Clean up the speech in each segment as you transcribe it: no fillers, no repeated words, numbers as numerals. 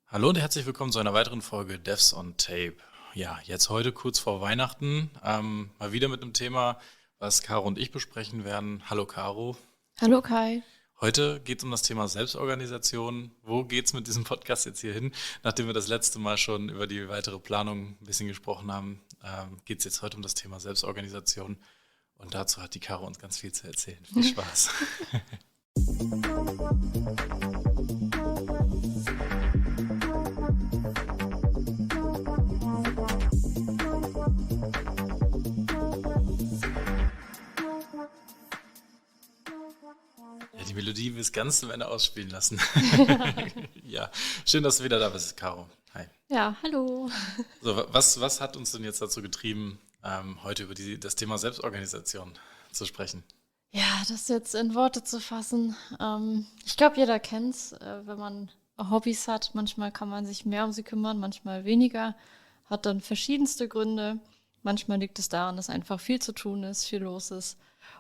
Hallo und herzlich willkommen zu einer weiteren Folge Devs on Tape. Ja, jetzt heute kurz vor Weihnachten, mal wieder mit einem Thema, was Caro und ich besprechen werden. Hallo Caro. Hallo Kai. Heute geht es um das Thema Selbstorganisation. Wo geht's mit diesem Podcast jetzt hier hin? Nachdem wir das letzte Mal schon über die weitere Planung ein bisschen gesprochen haben, geht es jetzt heute um das Thema Selbstorganisation. Und dazu hat die Caro uns ganz viel zu erzählen. Viel Spaß. Ja, die Melodie will es ganz zum Ende ausspielen lassen. Ja, schön, dass du wieder da bist, Caro. Hi. Ja, hallo. So, was hat uns denn jetzt dazu getrieben, heute über das Thema Selbstorganisation zu sprechen? Ja, das jetzt in Worte zu fassen. Ich glaube, jeder kennt's, wenn man Hobbys hat. Manchmal kann man sich mehr um sie kümmern, manchmal weniger. Hat dann verschiedenste Gründe. Manchmal liegt es daran, dass einfach viel zu tun ist, viel los ist.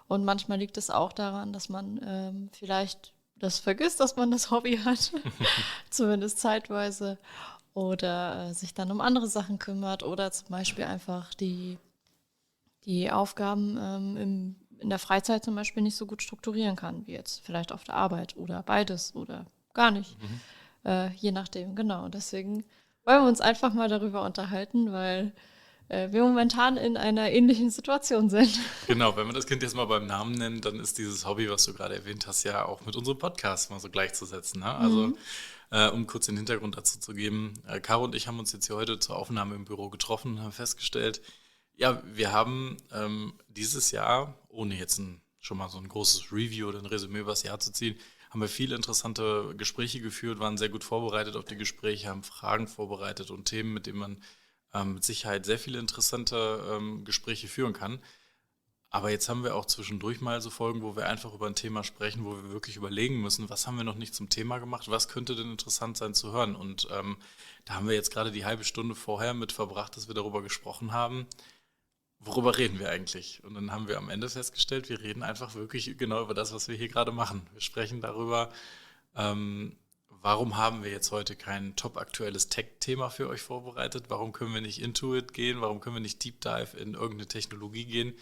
Und manchmal liegt es auch daran, dass man vielleicht das vergisst, dass man das Hobby hat, zumindest zeitweise. Oder sich dann um andere Sachen kümmert oder zum Beispiel einfach die Aufgaben in der Freizeit zum Beispiel nicht so gut strukturieren kann, wie jetzt vielleicht auf der Arbeit oder beides oder gar nicht. Je nachdem, genau. Deswegen wollen wir uns einfach mal darüber unterhalten, weil wir momentan in einer ähnlichen Situation sind. Genau, wenn wir das Kind jetzt mal beim Namen nennen, dann ist dieses Hobby, was du gerade erwähnt hast, ja auch mit unserem Podcast mal so gleichzusetzen. Ne? Also, um kurz den Hintergrund dazu zu geben, Caro und ich haben uns jetzt hier heute zur Aufnahme im Büro getroffen und haben festgestellt, ja, wir haben dieses Jahr, ohne jetzt schon mal so ein großes Review oder ein Resümee über das Jahr zu ziehen, haben wir viele interessante Gespräche geführt, waren sehr gut vorbereitet auf die Gespräche, haben Fragen vorbereitet und Themen, mit denen man mit Sicherheit sehr viele interessante Gespräche führen kann. Aber jetzt haben wir auch zwischendurch mal so Folgen, wo wir einfach über ein Thema sprechen, wo wir wirklich überlegen müssen, was haben wir noch nicht zum Thema gemacht, was könnte denn interessant sein zu hören. Und da haben wir jetzt gerade die halbe Stunde vorher mit verbracht, dass wir darüber gesprochen haben, worüber reden wir eigentlich? Und dann haben wir am Ende festgestellt, wir reden einfach wirklich genau über das, was wir hier gerade machen. Wir sprechen darüber, warum haben wir jetzt heute kein top-aktuelles Tech-Thema für euch vorbereitet? Warum können wir nicht into it gehen? Warum können wir nicht Deep Dive in irgendeine Technologie gehen?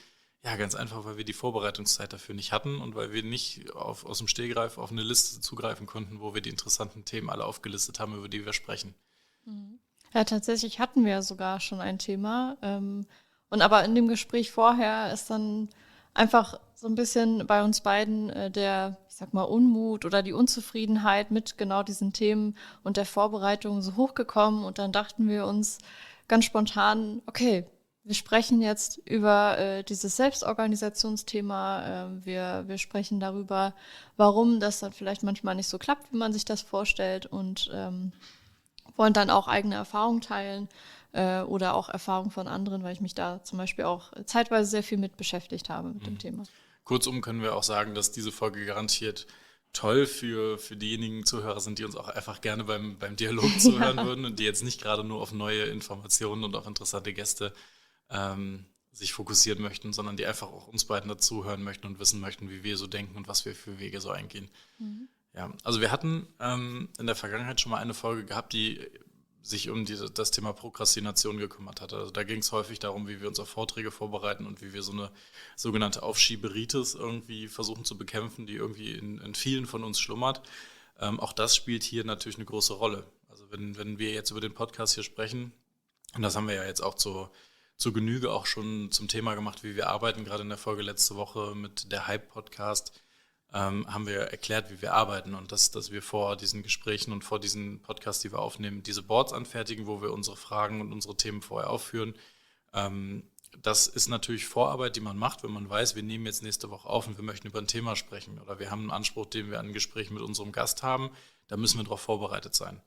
Ja, ganz einfach, weil wir die Vorbereitungszeit dafür nicht hatten und weil wir nicht aus dem Stehgreif auf eine Liste zugreifen konnten, wo wir die interessanten Themen alle aufgelistet haben, über die wir sprechen. Ja, tatsächlich hatten wir sogar schon ein Thema. Und aber in dem Gespräch vorher ist dann einfach so ein bisschen bei uns beiden ich sag mal, Unmut oder die Unzufriedenheit mit genau diesen Themen und der Vorbereitung so hochgekommen. Und dann dachten wir uns ganz spontan, okay, wir sprechen jetzt über dieses Selbstorganisationsthema. Wir sprechen darüber, warum das dann vielleicht manchmal nicht so klappt, wie man sich das vorstellt und wollen dann auch eigene Erfahrungen teilen oder auch Erfahrungen von anderen, weil ich mich da zum Beispiel auch zeitweise sehr viel mit beschäftigt habe mit dem Thema. Kurzum können wir auch sagen, dass diese Folge garantiert toll für diejenigen Zuhörer sind, die uns auch einfach gerne beim Dialog zuhören würden und die jetzt nicht gerade nur auf neue Informationen und auf interessante Gäste sich fokussieren möchten, sondern die einfach auch uns beiden dazuhören möchten und wissen möchten, wie wir so denken und was wir für Wege so eingehen. Ja, also wir hatten in der Vergangenheit schon mal eine Folge gehabt, die sich um das Thema Prokrastination gekümmert hat. Also da ging es häufig darum, wie wir uns auf Vorträge vorbereiten und wie wir so eine sogenannte Aufschieberitis irgendwie versuchen zu bekämpfen, die irgendwie in vielen von uns schlummert. Auch das spielt hier natürlich eine große Rolle. Also wenn wir jetzt über den Podcast hier sprechen, und das haben wir ja jetzt auch zur Genüge auch schon zum Thema gemacht, wie wir arbeiten, gerade in der Folge letzte Woche mit der Hype-Podcast, haben wir erklärt, wie wir arbeiten und dass wir vor diesen Gesprächen und vor diesen Podcasts, die wir aufnehmen, diese Boards anfertigen, wo wir unsere Fragen und unsere Themen vorher aufführen. Das ist natürlich Vorarbeit, die man macht, wenn man weiß, wir nehmen jetzt nächste Woche auf und wir möchten über ein Thema sprechen oder wir haben einen Anspruch, den wir an ein Gespräch mit unserem Gast haben, da müssen wir darauf vorbereitet sein.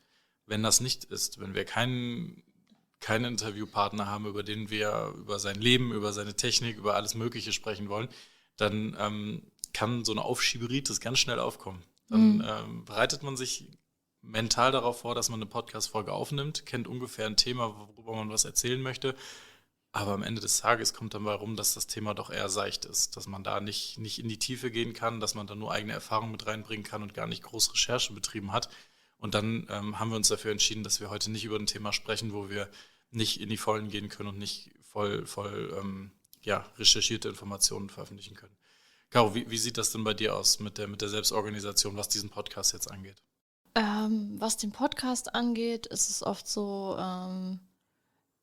Wenn das nicht ist, wenn wir keinen Interviewpartner haben, über den wir über sein Leben, über seine Technik, über alles Mögliche sprechen wollen, dann kann so eine Aufschieberitis ganz schnell aufkommen. Dann bereitet man sich mental darauf vor, dass man eine Podcast-Folge aufnimmt, kennt ungefähr ein Thema, worüber man was erzählen möchte, aber am Ende des Tages kommt dann bei rum, dass das Thema doch eher seicht ist, dass man da nicht in die Tiefe gehen kann, dass man da nur eigene Erfahrungen mit reinbringen kann und gar nicht groß Recherche betrieben hat. Und dann haben wir uns dafür entschieden, dass wir heute nicht über ein Thema sprechen, wo wir nicht in die Vollen gehen können und nicht voll recherchierte Informationen veröffentlichen können. Caro, wie sieht das denn bei dir aus mit der Selbstorganisation, was diesen Podcast jetzt angeht? Was den Podcast angeht, ist es oft so,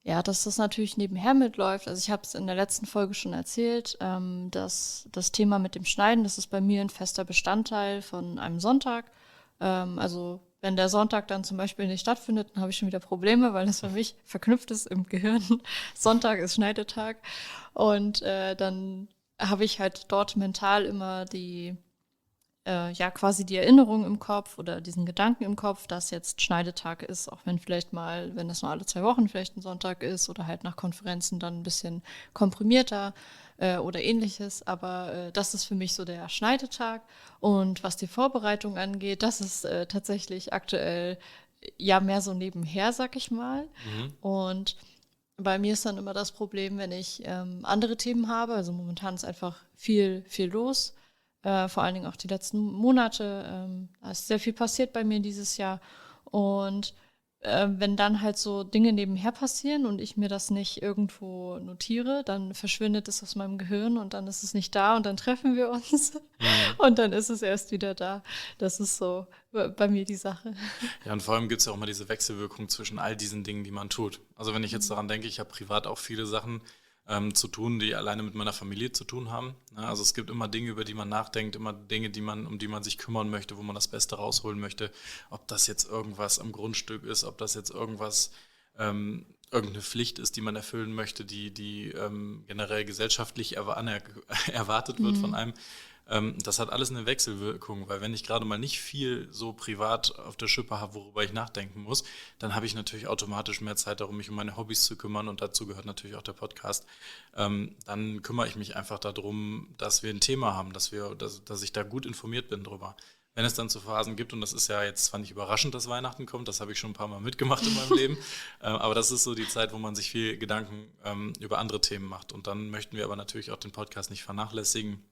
dass das natürlich nebenher mitläuft. Also ich habe es in der letzten Folge schon erzählt, dass das Thema mit dem Schneiden, das ist bei mir ein fester Bestandteil von einem Sonntag. Also wenn der Sonntag dann zum Beispiel nicht stattfindet, dann habe ich schon wieder Probleme, weil das für mich verknüpft ist im Gehirn. Sonntag ist Schneidetag. Und dann habe ich halt dort mental immer quasi die Erinnerung im Kopf oder diesen Gedanken im Kopf, dass jetzt Schneidetag ist, auch wenn wenn das nur alle 2 Wochen vielleicht ein Sonntag ist oder halt nach Konferenzen dann ein bisschen komprimierter oder ähnliches. Aber das ist für mich so der Schneidetag. Und was die Vorbereitung angeht, das ist tatsächlich aktuell ja mehr so nebenher, sag ich mal. Und bei mir ist dann immer das Problem, wenn ich andere Themen habe. Also momentan ist einfach viel los. Vor allen Dingen auch die letzten Monate. Da ist sehr viel passiert bei mir dieses Jahr. Und wenn dann halt so Dinge nebenher passieren und ich mir das nicht irgendwo notiere, dann verschwindet es aus meinem Gehirn und dann ist es nicht da und dann treffen wir uns und dann ist es erst wieder da. Das ist so bei mir die Sache. Ja, und vor allem gibt es ja auch mal diese Wechselwirkung zwischen all diesen Dingen, die man tut. Also wenn ich jetzt daran denke, ich habe privat auch viele Sachen zu tun, die alleine mit meiner Familie zu tun haben. Ja, also es gibt immer Dinge, über die man nachdenkt, immer Dinge, um die man sich kümmern möchte, wo man das Beste rausholen möchte. Ob das jetzt irgendwas am Grundstück ist, ob das jetzt irgendeine Pflicht ist, die man erfüllen möchte, die generell gesellschaftlich erwartet wird von einem. Das hat alles eine Wechselwirkung, weil wenn ich gerade mal nicht viel so privat auf der Schippe habe, worüber ich nachdenken muss, dann habe ich natürlich automatisch mehr Zeit darum, mich um meine Hobbys zu kümmern und dazu gehört natürlich auch der Podcast. Dann kümmere ich mich einfach darum, dass wir ein Thema haben, dass ich da gut informiert bin drüber. Wenn es dann zu Phasen gibt, und das ist ja jetzt zwar nicht überraschend, dass Weihnachten kommt, das habe ich schon ein paar Mal mitgemacht in meinem Leben, aber das ist so die Zeit, wo man sich viel Gedanken über andere Themen macht. Und dann möchten wir aber natürlich auch den Podcast nicht vernachlässigen.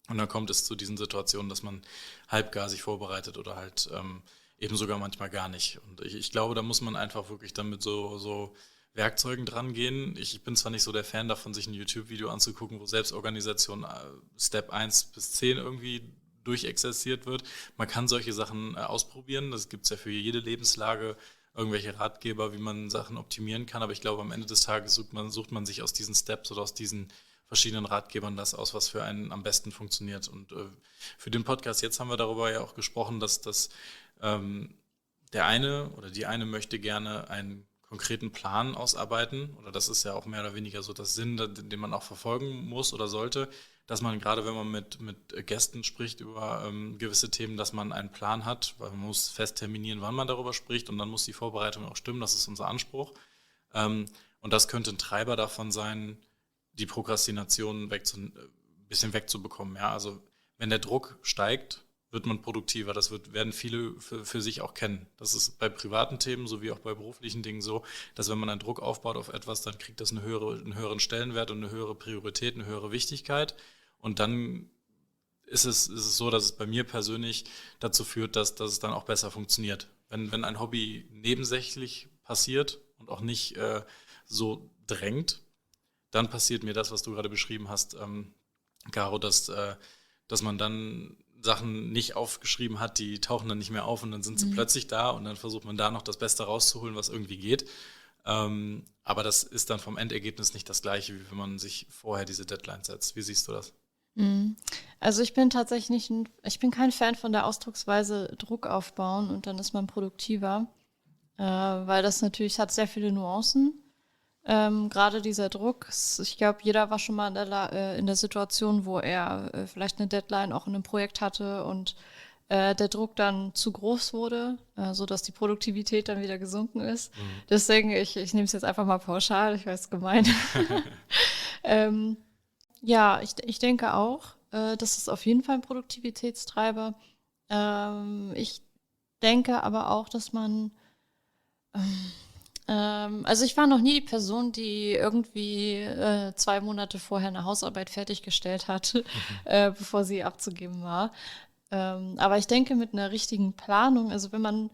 Und dann kommt es zu diesen Situationen, dass man halbgar sich vorbereitet oder halt eben sogar manchmal gar nicht. Und ich glaube, da muss man einfach wirklich dann mit so Werkzeugen dran gehen. Ich bin zwar nicht so der Fan davon, sich ein YouTube-Video anzugucken, wo Selbstorganisation Step 1 bis 10 irgendwie durchexerziert wird. Man kann solche Sachen ausprobieren. Das gibt es ja für jede Lebenslage, irgendwelche Ratgeber, wie man Sachen optimieren kann. Aber ich glaube, am Ende des Tages sucht man sich aus diesen Steps oder aus diesen verschiedenen Ratgebern das aus, was für einen am besten funktioniert. Und für den Podcast jetzt haben wir darüber ja auch gesprochen, dass der eine oder die eine möchte gerne einen konkreten Plan ausarbeiten, oder das ist ja auch mehr oder weniger so das Sinn, den man auch verfolgen muss oder sollte, dass man gerade, wenn man mit Gästen spricht über gewisse Themen, dass man einen Plan hat, weil man muss fest terminieren, wann man darüber spricht, und dann muss die Vorbereitung auch stimmen, das ist unser Anspruch. Und das könnte ein Treiber davon sein, die Prokrastination ein bisschen wegzubekommen. Ja? Also wenn der Druck steigt, wird man produktiver. Das werden viele für sich auch kennen. Das ist bei privaten Themen sowie auch bei beruflichen Dingen so, dass wenn man einen Druck aufbaut auf etwas, dann kriegt das einen höheren Stellenwert und eine höhere Priorität, eine höhere Wichtigkeit. Und dann ist es so, dass es bei mir persönlich dazu führt, dass es dann auch besser funktioniert. Wenn ein Hobby nebensächlich passiert und auch nicht so drängt, dann passiert mir das, was du gerade beschrieben hast, Caro, dass man dann Sachen nicht aufgeschrieben hat, die tauchen dann nicht mehr auf und dann sind sie plötzlich da und dann versucht man da noch das Beste rauszuholen, was irgendwie geht. Aber das ist dann vom Endergebnis nicht das Gleiche, wie wenn man sich vorher diese Deadline setzt. Wie siehst du das? Also ich bin tatsächlich ich bin kein Fan von der Ausdrucksweise Druck aufbauen und dann ist man produktiver, weil das natürlich hat sehr viele Nuancen. Gerade dieser Druck, ich glaube, jeder war schon mal in der Situation, wo er vielleicht eine Deadline auch in einem Projekt hatte und der Druck dann zu groß wurde, sodass die Produktivität dann wieder gesunken ist. Deswegen, ich nehme es jetzt einfach mal pauschal, ich weiß, gemein. Ich denke auch, das ist auf jeden Fall ein Produktivitätstreiber. Ich denke aber auch, dass man also ich war noch nie die Person, die irgendwie 2 Monate vorher eine Hausarbeit fertiggestellt hat, bevor sie abzugeben war. Aber ich denke, mit einer richtigen Planung, also wenn man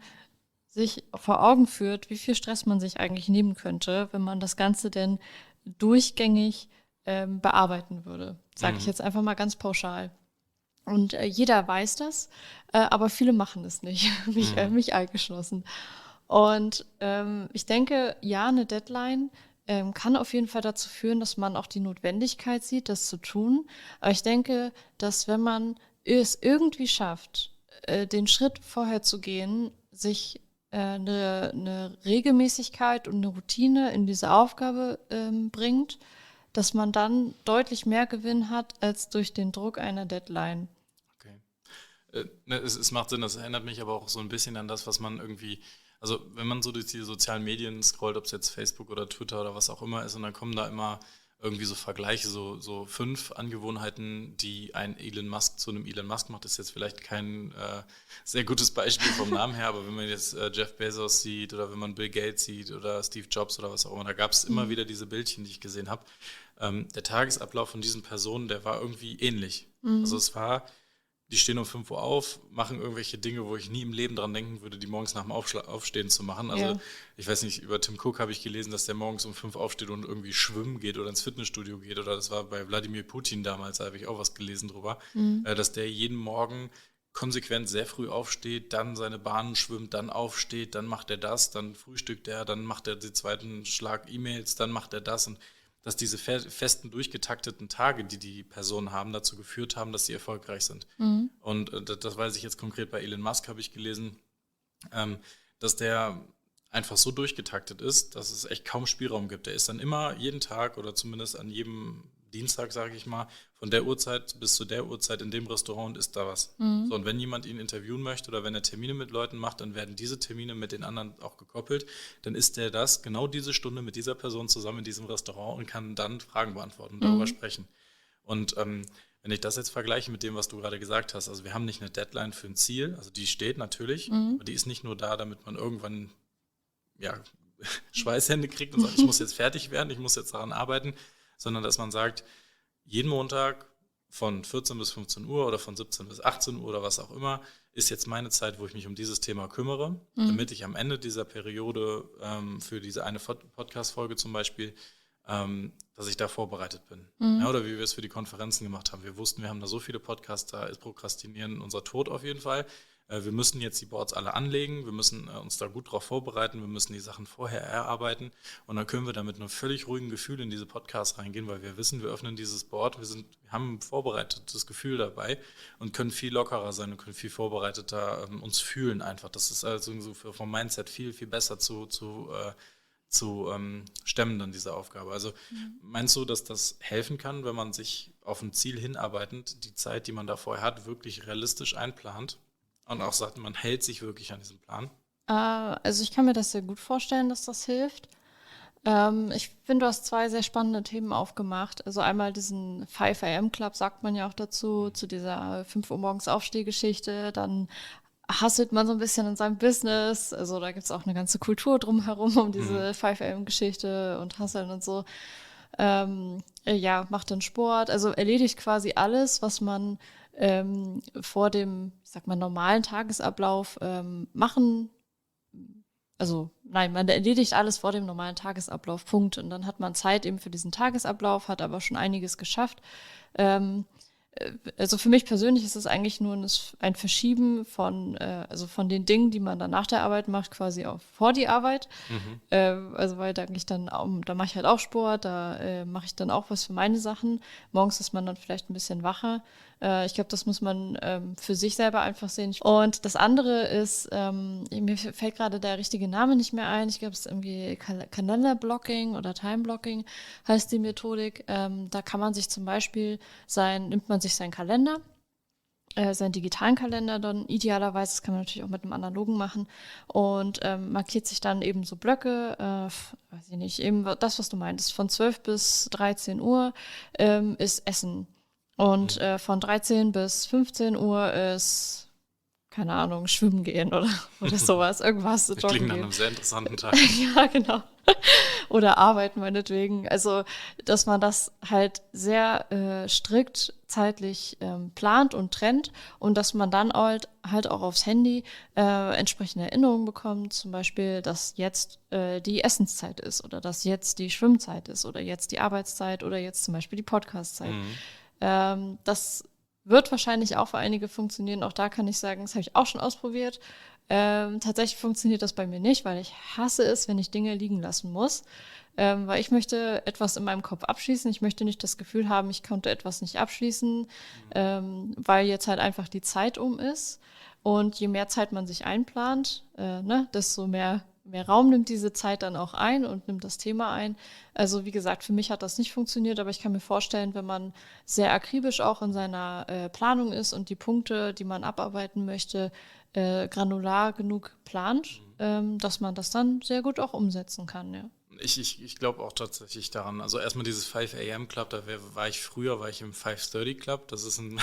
sich vor Augen führt, wie viel Stress man sich eigentlich nehmen könnte, wenn man das Ganze denn durchgängig bearbeiten würde. Sage ich jetzt einfach mal ganz pauschal. Und jeder weiß das, aber viele machen es nicht, mich eingeschlossen. Und ich denke, ja, eine Deadline kann auf jeden Fall dazu führen, dass man auch die Notwendigkeit sieht, das zu tun. Aber ich denke, dass wenn man es irgendwie schafft, den Schritt vorher zu gehen, sich eine Regelmäßigkeit und eine Routine in diese Aufgabe bringt, dass man dann deutlich mehr Gewinn hat als durch den Druck einer Deadline. Okay. Es macht Sinn, das erinnert mich aber auch so ein bisschen an das, was man irgendwie, also wenn man so durch die sozialen Medien scrollt, ob es jetzt Facebook oder Twitter oder was auch immer ist, und dann kommen da immer irgendwie so Vergleiche, so 5 Angewohnheiten, die ein Elon Musk zu einem Elon Musk macht, ist jetzt vielleicht kein sehr gutes Beispiel vom Namen her, aber wenn man jetzt Jeff Bezos sieht oder wenn man Bill Gates sieht oder Steve Jobs oder was auch immer, da gab es immer wieder diese Bildchen, die ich gesehen habe. Der Tagesablauf von diesen Personen, der war irgendwie ähnlich. Also es war, die stehen um 5 Uhr auf, machen irgendwelche Dinge, wo ich nie im Leben dran denken würde, die morgens nach dem Aufstehen zu machen. Also ich weiß nicht, über Tim Cook habe ich gelesen, dass der morgens um 5 aufsteht und irgendwie schwimmen geht oder ins Fitnessstudio geht. Oder das war bei Wladimir Putin damals, da habe ich auch was gelesen drüber, dass der jeden Morgen konsequent sehr früh aufsteht, dann seine Bahnen schwimmt, dann aufsteht, dann macht er das, dann frühstückt er, dann macht er den zweiten Schlag E-Mails, dann macht er das, und dass diese festen, durchgetakteten Tage, die die Personen haben, dazu geführt haben, dass sie erfolgreich sind. Und das weiß ich jetzt konkret bei Elon Musk, habe ich gelesen, dass der einfach so durchgetaktet ist, dass es echt kaum Spielraum gibt. Der ist dann immer jeden Tag oder zumindest an jedem Dienstag, sage ich mal, von der Uhrzeit bis zu der Uhrzeit in dem Restaurant und isst da was. So, und wenn jemand ihn interviewen möchte oder wenn er Termine mit Leuten macht, dann werden diese Termine mit den anderen auch gekoppelt. Dann isst er das genau diese Stunde mit dieser Person zusammen in diesem Restaurant und kann dann Fragen beantworten und darüber sprechen. Und wenn ich das jetzt vergleiche mit dem, was du gerade gesagt hast, also wir haben nicht eine Deadline für ein Ziel, also die steht natürlich, aber die ist nicht nur da, damit man irgendwann Schweißhände kriegt und sagt, ich muss jetzt fertig werden, ich muss jetzt daran arbeiten, sondern dass man sagt, jeden Montag von 14 bis 15 Uhr oder von 17 bis 18 Uhr oder was auch immer, ist jetzt meine Zeit, wo ich mich um dieses Thema kümmere, damit ich am Ende dieser Periode für diese eine Podcast-Folge zum Beispiel, dass ich da vorbereitet bin. Ja, oder wie wir es für die Konferenzen gemacht haben. Wir wussten, wir haben da so viele Podcasts, da ist Prokrastinieren unser Tod auf jeden Fall. Wir müssen jetzt die Boards alle anlegen, wir müssen uns da gut drauf vorbereiten, wir müssen die Sachen vorher erarbeiten und dann können wir da mit einem völlig ruhigen Gefühl in diese Podcasts reingehen, weil wir wissen, wir öffnen dieses Board, wir haben ein vorbereitetes Gefühl dabei und können viel lockerer sein und können viel vorbereiteter uns fühlen einfach. Das ist also so vom Mindset viel, viel besser zu stemmen dann diese Aufgabe. Also meinst du, dass das helfen kann, wenn man sich auf ein Ziel hinarbeitend die Zeit, die man da vorher hat, wirklich realistisch einplant? Und auch sagt, man hält sich wirklich an diesen Plan? Also ich kann mir das sehr gut vorstellen, dass das hilft. Ich finde, du hast 2 sehr spannende Themen aufgemacht. Also einmal diesen 5 AM Club, sagt man ja auch dazu, zu dieser 5 Uhr morgens Aufstehgeschichte. Dann hustelt man so ein bisschen in seinem Business. Also da gibt es auch eine ganze Kultur drumherum, um diese 5 AM Geschichte und Hustlen und so. Macht dann Sport. Also erledigt quasi alles, was man vor dem, ich sag mal, normalen Tagesablauf machen. Also nein, man erledigt alles vor dem normalen Tagesablauf, Punkt. Und dann hat man Zeit eben für diesen Tagesablauf, hat aber schon einiges geschafft. Also für mich persönlich ist es eigentlich nur ein Verschieben von den Dingen, die man dann nach der Arbeit macht, quasi auch vor die Arbeit. Also weil da mache ich halt auch Sport, da mache ich dann auch was für meine Sachen. Morgens ist man dann vielleicht ein bisschen wacher. Ich glaube, das muss man für sich selber einfach sehen. Und das andere ist, mir fällt gerade der richtige Name nicht mehr ein. Ich glaube, es ist irgendwie Kalenderblocking oder Timeblocking heißt die Methodik. Da kann man sich zum Beispiel nimmt man sich seinen Kalender, seinen digitalen Kalender dann idealerweise, das kann man natürlich auch mit einem analogen machen und markiert sich dann eben so Blöcke, weiß ich nicht, eben das, was du meintest, von 12 bis 13 Uhr ist Essen und von 13 bis 15 Uhr ist keine Ahnung, schwimmen gehen oder sowas, irgendwas Das joggen klingt nach gehen. einem sehr interessanten Tag. Ja, genau. Oder arbeiten meinetwegen. Also, dass man das halt sehr strikt zeitlich plant und trennt und dass man dann halt auch aufs Handy entsprechende Erinnerungen bekommt, zum Beispiel, dass jetzt die Essenszeit ist oder dass jetzt die Schwimmzeit ist oder jetzt die Arbeitszeit oder jetzt zum Beispiel die Podcastzeit. Mhm. Das wird wahrscheinlich auch für einige funktionieren. Auch da kann ich sagen, das habe ich auch schon ausprobiert. Tatsächlich funktioniert das bei mir nicht, weil ich hasse es, wenn ich Dinge liegen lassen muss. Weil ich möchte etwas in meinem Kopf abschließen. Ich möchte nicht das Gefühl haben, ich konnte etwas nicht abschließen, weil jetzt halt einfach die Zeit um ist. Und je mehr Zeit man sich einplant, desto mehr Raum nimmt diese Zeit dann auch ein und nimmt das Thema ein. Also wie gesagt, für mich hat das nicht funktioniert, aber ich kann mir vorstellen, wenn man sehr akribisch auch in seiner Planung ist und die Punkte, die man abarbeiten möchte, granular genug plant, dass man das dann sehr gut auch umsetzen kann, ja. Ich glaube auch tatsächlich daran. Also erstmal dieses 5 a.m. Club, war ich früher, war ich im 5:30 Club. Das das sind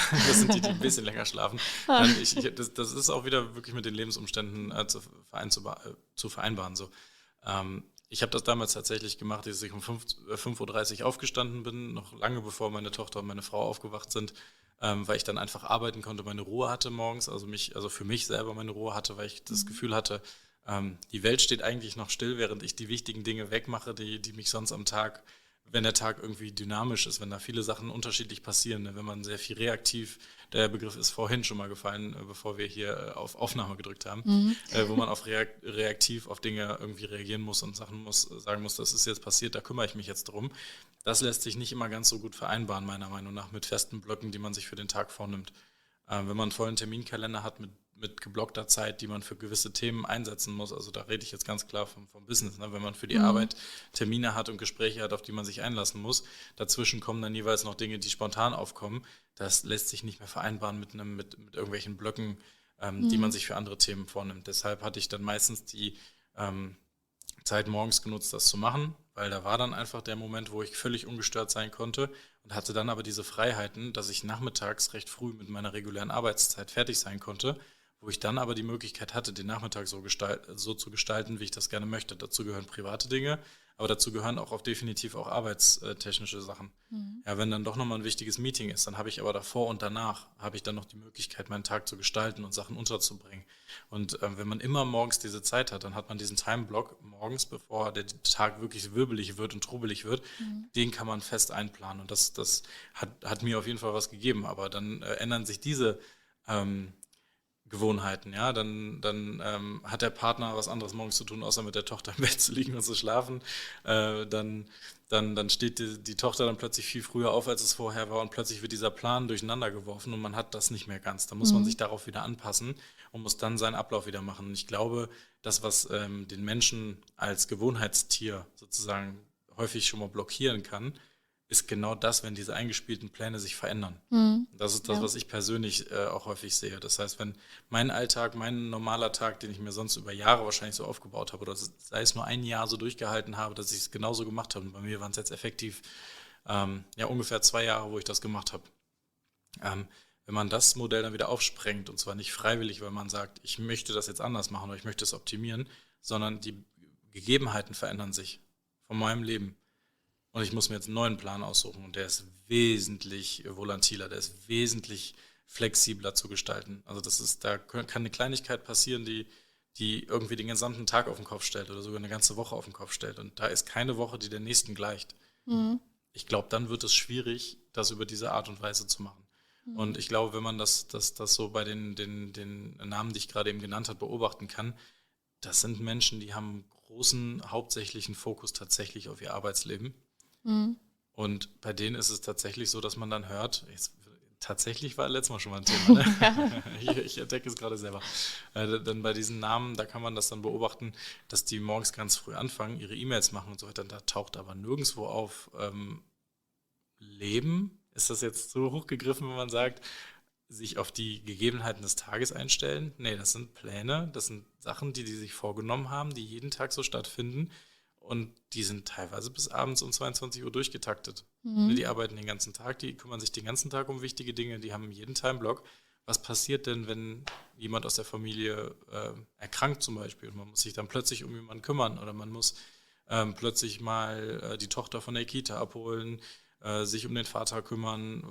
die ein bisschen länger schlafen. Das ist auch wieder wirklich mit den Lebensumständen zu vereinbaren. So. Ich habe das damals tatsächlich gemacht, dass ich um 5:30 Uhr aufgestanden bin, noch lange bevor meine Tochter und meine Frau aufgewacht sind, weil ich dann einfach arbeiten konnte, meine Ruhe hatte morgens, also für mich selber meine Ruhe hatte, weil ich das Gefühl hatte, die Welt steht eigentlich noch still, während ich die wichtigen Dinge wegmache, die mich sonst am Tag, wenn der Tag irgendwie dynamisch ist, wenn da viele Sachen unterschiedlich passieren, ne, wenn man sehr viel reaktiv, der Begriff ist vorhin schon mal gefallen, bevor wir hier auf Aufnahme gedrückt haben, wo man auf reaktiv auf Dinge irgendwie reagieren muss und sagen muss, das ist jetzt passiert, da kümmere ich mich jetzt drum. Das lässt sich nicht immer ganz so gut vereinbaren, meiner Meinung nach, mit festen Blöcken, die man sich für den Tag vornimmt. Wenn man einen vollen Terminkalender hat mit geblockter Zeit, die man für gewisse Themen einsetzen muss, also da rede ich jetzt ganz klar vom Business, ne? Wenn man für die Arbeit Termine hat und Gespräche hat, auf die man sich einlassen muss, dazwischen kommen dann jeweils noch Dinge, die spontan aufkommen, das lässt sich nicht mehr vereinbaren mit irgendwelchen Blöcken, die man sich für andere Themen vornimmt. Deshalb hatte ich dann meistens die Zeit morgens genutzt, das zu machen, weil da war dann einfach der Moment, wo ich völlig ungestört sein konnte und hatte dann aber diese Freiheiten, dass ich nachmittags recht früh mit meiner regulären Arbeitszeit fertig sein konnte, wo ich dann aber die Möglichkeit hatte, den Nachmittag so zu gestalten, wie ich das gerne möchte. Dazu gehören private Dinge, aber dazu gehören auch definitiv auch arbeitstechnische Sachen. Ja, wenn dann doch nochmal ein wichtiges Meeting ist, dann habe ich aber davor und danach habe ich dann noch die Möglichkeit, meinen Tag zu gestalten und Sachen unterzubringen. Und wenn man immer morgens diese Zeit hat, dann hat man diesen Timeblock morgens, bevor der Tag wirklich wirbelig wird und trubelig wird, den kann man fest einplanen. Und das hat mir auf jeden Fall was gegeben. Aber dann ändern sich diese Gewohnheiten, ja, dann hat der Partner was anderes morgens zu tun, außer mit der Tochter im Bett zu liegen und zu schlafen. Dann steht die Tochter dann plötzlich viel früher auf, als es vorher war, und plötzlich wird dieser Plan durcheinander geworfen und man hat das nicht mehr ganz. Da muss man sich darauf wieder anpassen und muss dann seinen Ablauf wieder machen. Und ich glaube, das, was den Menschen als Gewohnheitstier sozusagen häufig schon mal blockieren kann, ist genau das, wenn diese eingespielten Pläne sich verändern. Das ist das, was ich persönlich auch häufig sehe. Das heißt, wenn mein Alltag, mein normaler Tag, den ich mir sonst über Jahre wahrscheinlich so aufgebaut habe, oder sei es nur ein Jahr so durchgehalten habe, dass ich es genauso gemacht habe. Und bei mir waren es jetzt effektiv ungefähr 2 Jahre, wo ich das gemacht habe. Wenn man das Modell dann wieder aufsprengt, und zwar nicht freiwillig, weil man sagt, ich möchte das jetzt anders machen oder ich möchte es optimieren, sondern die Gegebenheiten verändern sich von meinem Leben. Und ich muss mir jetzt einen neuen Plan aussuchen und der ist wesentlich volatiler, der ist wesentlich flexibler zu gestalten. Also da kann eine Kleinigkeit passieren, die irgendwie den gesamten Tag auf den Kopf stellt oder sogar eine ganze Woche auf den Kopf stellt. Und da ist keine Woche, die der nächsten gleicht. Ich glaube, dann wird es schwierig, das über diese Art und Weise zu machen. Und ich glaube, wenn man das so bei den Namen, die ich gerade eben genannt habe, beobachten kann, das sind Menschen, die haben großen, hauptsächlichen Fokus tatsächlich auf ihr Arbeitsleben. Und bei denen ist es tatsächlich so, dass man dann hört, tatsächlich war letztes Mal schon mal ein Thema, ne? Ich entdecke es gerade selber. Dann bei diesen Namen, da kann man das dann beobachten, dass die morgens ganz früh anfangen, ihre E-Mails machen und so weiter. Da taucht aber nirgendwo auf Leben. Ist das jetzt so hochgegriffen, wenn man sagt, sich auf die Gegebenheiten des Tages einstellen? Nee, das sind Pläne, das sind Sachen, die sich vorgenommen haben, die jeden Tag so stattfinden. Und die sind teilweise bis abends um 22 Uhr durchgetaktet. Die arbeiten den ganzen Tag, die kümmern sich den ganzen Tag um wichtige Dinge, die haben jeden Timeblock, was passiert denn, wenn jemand aus der Familie erkrankt zum Beispiel und man muss sich dann plötzlich um jemanden kümmern oder man muss plötzlich mal die Tochter von der Kita abholen, sich um den Vater kümmern.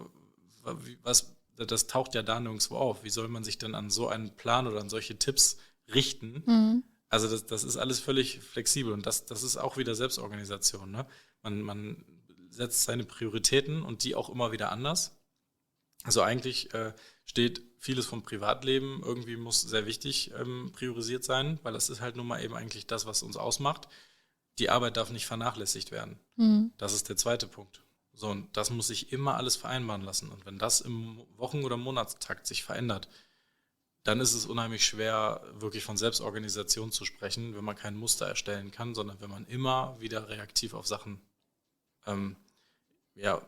Das taucht ja da nirgendwo auf. Wie soll man sich denn an so einen Plan oder an solche Tipps richten? Mhm. Also das ist alles völlig flexibel und das ist auch wieder Selbstorganisation. Ne? Man setzt seine Prioritäten und die auch immer wieder anders. Also eigentlich steht vieles vom Privatleben, irgendwie muss sehr wichtig priorisiert sein, weil das ist halt nun mal eben eigentlich das, was uns ausmacht. Die Arbeit darf nicht vernachlässigt werden. Mhm. Das ist der zweite Punkt. So, und das muss sich immer alles vereinbaren lassen. Und wenn das im Wochen- oder Monatstakt sich verändert, dann ist es unheimlich schwer, wirklich von Selbstorganisation zu sprechen, wenn man kein Muster erstellen kann, sondern wenn man immer wieder reaktiv auf Sachen ja,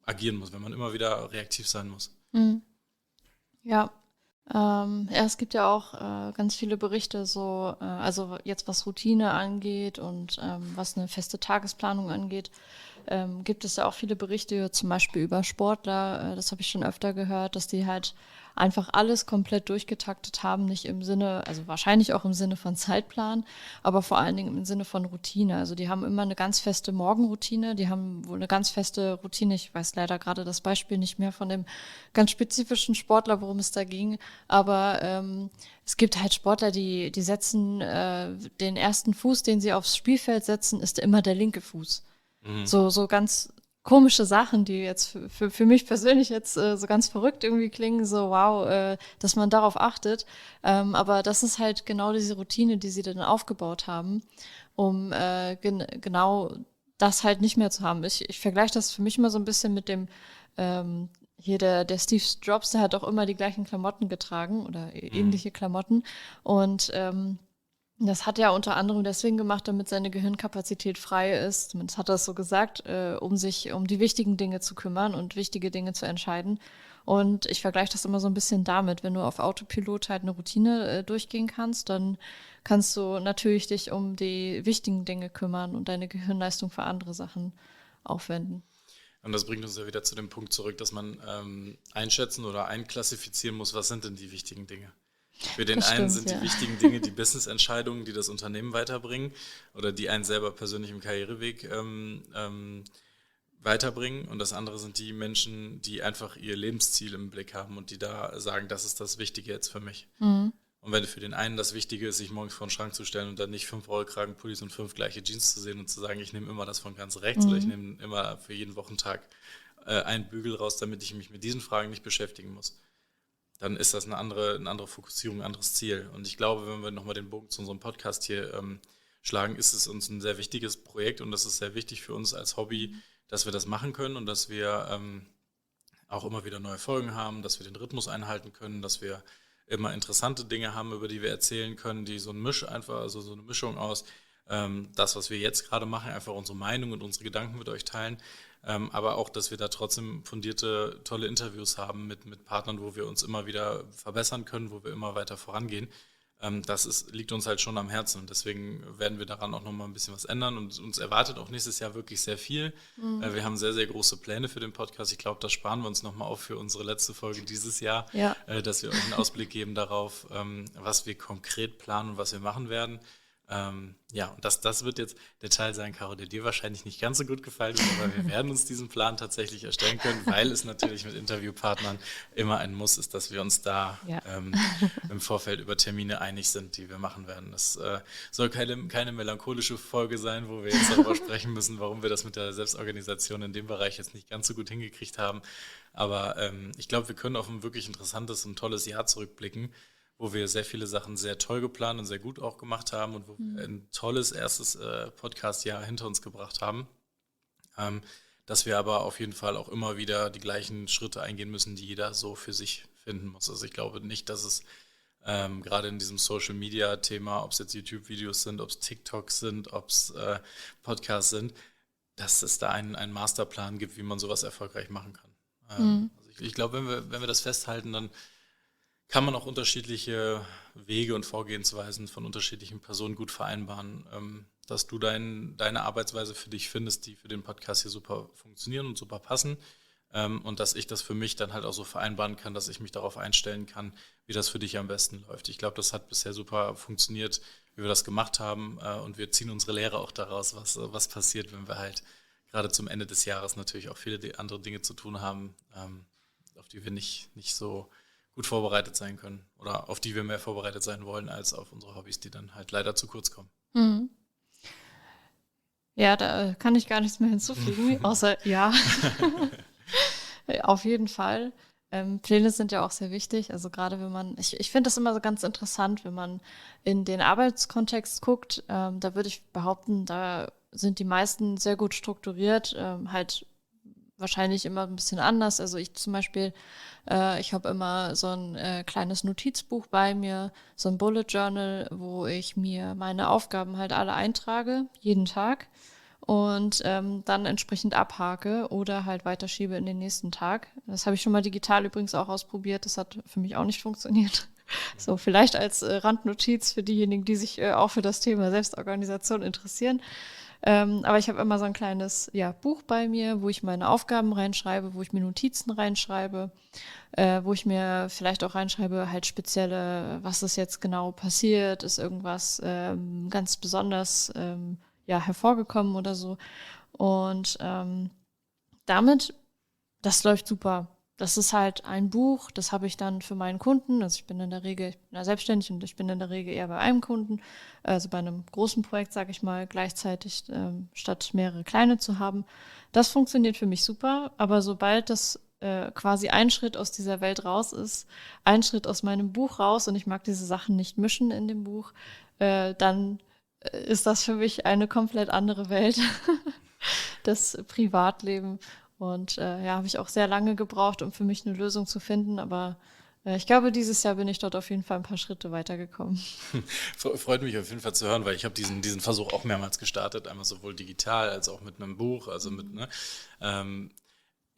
agieren muss, wenn man immer wieder reaktiv sein muss. Mhm. Ja. Ja, es gibt ja auch ganz viele Berichte, so, also jetzt was Routine angeht und was eine feste Tagesplanung angeht, gibt es ja auch viele Berichte, zum Beispiel über Sportler, das habe ich schon öfter gehört, dass die halt einfach alles komplett durchgetaktet haben, nicht im Sinne, also wahrscheinlich auch im Sinne von Zeitplan, aber vor allen Dingen im Sinne von Routine. Also die haben immer eine ganz feste Morgenroutine, die haben wohl eine ganz feste Routine. Ich weiß leider gerade das Beispiel nicht mehr von dem ganz spezifischen Sportler, worum es da ging, aber es gibt halt Sportler, die setzen den ersten Fuß, den sie aufs Spielfeld setzen, ist immer der linke Fuß. So ganz komische Sachen, die jetzt für mich persönlich jetzt so ganz verrückt irgendwie klingen, so wow, dass man darauf achtet. Aber das ist halt genau diese Routine, die sie dann aufgebaut haben, um genau das halt nicht mehr zu haben. Ich vergleiche das für mich immer so ein bisschen mit dem hier der Steve Jobs, der hat auch immer die gleichen Klamotten getragen oder ähnliche Klamotten. Und das hat er unter anderem deswegen gemacht, damit seine Gehirnkapazität frei ist. Zumindest hat er es so gesagt, um sich um die wichtigen Dinge zu kümmern und wichtige Dinge zu entscheiden. Und ich vergleiche das immer so ein bisschen damit, wenn du auf Autopilot halt eine Routine durchgehen kannst, dann kannst du natürlich dich um die wichtigen Dinge kümmern und deine Gehirnleistung für andere Sachen aufwenden. Und das bringt uns ja wieder zu dem Punkt zurück, dass man einschätzen oder einklassifizieren muss, was sind denn die wichtigen Dinge. Für den Das einen stimmt, sind ja. die wichtigen Dinge die Business-Entscheidungen, die das Unternehmen weiterbringen oder die einen selber persönlich im Karriereweg weiterbringen. Und das andere sind die Menschen, die einfach ihr Lebensziel im Blick haben und die da sagen, das ist das Wichtige jetzt für mich. Mhm. Und wenn für den einen das Wichtige ist, sich morgens vor den Schrank zu stellen und dann nicht 5 Rollkragenpullis und 5 gleiche Jeans zu sehen und zu sagen, ich nehme immer das von ganz rechts oder ich nehme immer für jeden Wochentag einen Bügel raus, damit ich mich mit diesen Fragen nicht beschäftigen muss, dann ist das eine andere Fokussierung, ein anderes Ziel. Und ich glaube, wenn wir nochmal den Bogen zu unserem Podcast hier schlagen, ist es uns ein sehr wichtiges Projekt und das ist sehr wichtig für uns als Hobby, dass wir das machen können und dass wir auch immer wieder neue Folgen haben, dass wir den Rhythmus einhalten können, dass wir immer interessante Dinge haben, über die wir erzählen können, die so so eine Mischung aus das, was wir jetzt gerade machen, einfach unsere Meinung und unsere Gedanken mit euch teilen, aber auch, dass wir da trotzdem fundierte, tolle Interviews haben mit Partnern, wo wir uns immer wieder verbessern können, wo wir immer weiter vorangehen. Liegt uns halt schon am Herzen und deswegen werden wir daran auch nochmal ein bisschen was ändern und uns erwartet auch nächstes Jahr wirklich sehr viel. Wir haben sehr, sehr große Pläne für den Podcast. Ich glaube, das sparen wir uns nochmal auf für unsere letzte Folge dieses Jahr, Ja. dass wir euch einen Ausblick geben darauf, was wir konkret planen und was wir machen werden. Ja, und das wird jetzt der Teil sein, Caro, der dir wahrscheinlich nicht ganz so gut gefallen wird, aber wir werden uns diesen Plan tatsächlich erstellen können, weil es natürlich mit Interviewpartnern immer ein Muss ist, dass wir uns da Ja. im Vorfeld über Termine einig sind, die wir machen werden. Das soll keine melancholische Folge sein, wo wir jetzt darüber sprechen müssen, warum wir das mit der Selbstorganisation in dem Bereich jetzt nicht ganz so gut hingekriegt haben. Aber ich glaube, wir können auf ein wirklich interessantes und tolles Jahr zurückblicken, wo wir sehr viele Sachen sehr toll geplant und sehr gut auch gemacht haben und wo wir ein tolles erstes Podcast-Jahr hinter uns gebracht haben. Dass wir aber auf jeden Fall auch immer wieder die gleichen Schritte eingehen müssen, die jeder so für sich finden muss. Also ich glaube nicht, dass es gerade in diesem Social-Media-Thema, ob es jetzt YouTube-Videos sind, ob es TikToks sind, ob es Podcasts sind, dass es da einen Masterplan gibt, wie man sowas erfolgreich machen kann. Also ich glaube, wenn wir das festhalten, dann kann man auch unterschiedliche Wege und Vorgehensweisen von unterschiedlichen Personen gut vereinbaren, dass du deine Arbeitsweise für dich findest, die für den Podcast hier super funktionieren und super passen. und dass ich das für mich dann halt auch so vereinbaren kann, dass ich mich darauf einstellen kann, wie das für dich am besten läuft. Ich glaube, das hat bisher super funktioniert, wie wir das gemacht haben, und wir ziehen unsere Lehre auch daraus, was passiert, wenn wir halt gerade zum Ende des Jahres natürlich auch viele andere Dinge zu tun haben, auf die wir nicht so gut vorbereitet sein können oder auf die wir mehr vorbereitet sein wollen als auf unsere Hobbys, die dann halt leider zu kurz kommen. Mhm. Ja, da kann ich gar nichts mehr hinzufügen, außer ja, auf jeden Fall. Pläne sind ja auch sehr wichtig. Also gerade wenn man, ich finde das immer so ganz interessant, wenn man in den Arbeitskontext guckt, da würde ich behaupten, da sind die meisten sehr gut strukturiert, halt wahrscheinlich immer ein bisschen anders. Also ich zum Beispiel, ich habe immer so ein kleines Notizbuch bei mir, so ein Bullet Journal, wo ich mir meine Aufgaben halt alle eintrage, jeden Tag und dann entsprechend abhake oder halt weiterschiebe in den nächsten Tag. Das habe ich schon mal digital übrigens auch ausprobiert. Das hat für mich auch nicht funktioniert. So, vielleicht als Randnotiz für diejenigen, die sich auch für das Thema Selbstorganisation interessieren. Aber ich habe immer so ein kleines Buch bei mir, wo ich meine Aufgaben reinschreibe, wo ich mir Notizen reinschreibe, wo ich mir vielleicht auch reinschreibe, halt spezielle, was ist jetzt genau passiert, ist irgendwas ganz besonders hervorgekommen oder so. Und damit, das läuft super. Das ist halt ein Buch, das habe ich dann für meinen Kunden. Also ich bin ja selbstständig und ich bin in der Regel eher bei einem Kunden, also bei einem großen Projekt, sage ich mal, gleichzeitig statt mehrere kleine zu haben. Das funktioniert für mich super, aber sobald das quasi ein Schritt aus dieser Welt raus ist, ein Schritt aus meinem Buch raus und ich mag diese Sachen nicht mischen in dem Buch, dann ist das für mich eine komplett andere Welt, das Privatleben. Und habe ich auch sehr lange gebraucht, um für mich eine Lösung zu finden. Aber ich glaube, dieses Jahr bin ich dort auf jeden Fall ein paar Schritte weitergekommen. Freut mich auf jeden Fall zu hören, weil ich habe diesen Versuch auch mehrmals gestartet, einmal sowohl digital als auch mit einem Buch, also mit, ne,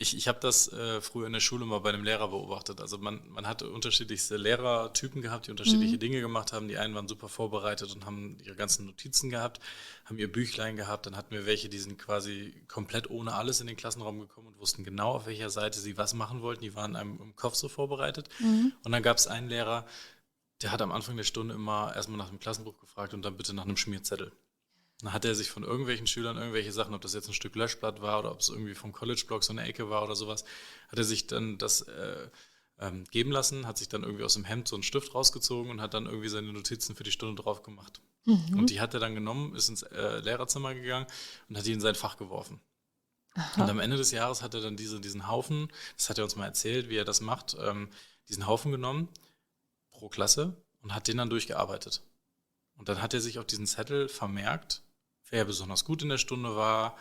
ich habe das früher in der Schule mal bei einem Lehrer beobachtet. Also man hatte unterschiedlichste Lehrertypen gehabt, die unterschiedliche Dinge gemacht haben. Die einen waren super vorbereitet und haben ihre ganzen Notizen gehabt, haben ihr Büchlein gehabt. Dann hatten wir welche, die sind quasi komplett ohne alles in den Klassenraum gekommen und wussten genau, auf welcher Seite sie was machen wollten. Die waren einem im Kopf so vorbereitet. Und dann gab es einen Lehrer, der hat am Anfang der Stunde immer erstmal nach dem Klassenbuch gefragt und dann bitte nach einem Schmierzettel. Dann hat er sich von irgendwelchen Schülern irgendwelche Sachen, ob das jetzt ein Stück Löschblatt war oder ob es irgendwie vom College-Blog so eine Ecke war oder sowas, hat er sich dann das geben lassen, hat sich dann irgendwie aus dem Hemd so einen Stift rausgezogen und hat dann irgendwie seine Notizen für die Stunde drauf gemacht. Und die hat er dann genommen, ist ins Lehrerzimmer gegangen und hat die in sein Fach geworfen. Und am Ende des Jahres hat er dann diesen Haufen, das hat er uns mal erzählt, wie er das macht, diesen Haufen genommen pro Klasse und hat den dann durchgearbeitet. Und dann hat er sich auf diesen Zettel vermerkt, wer besonders gut in der Stunde war,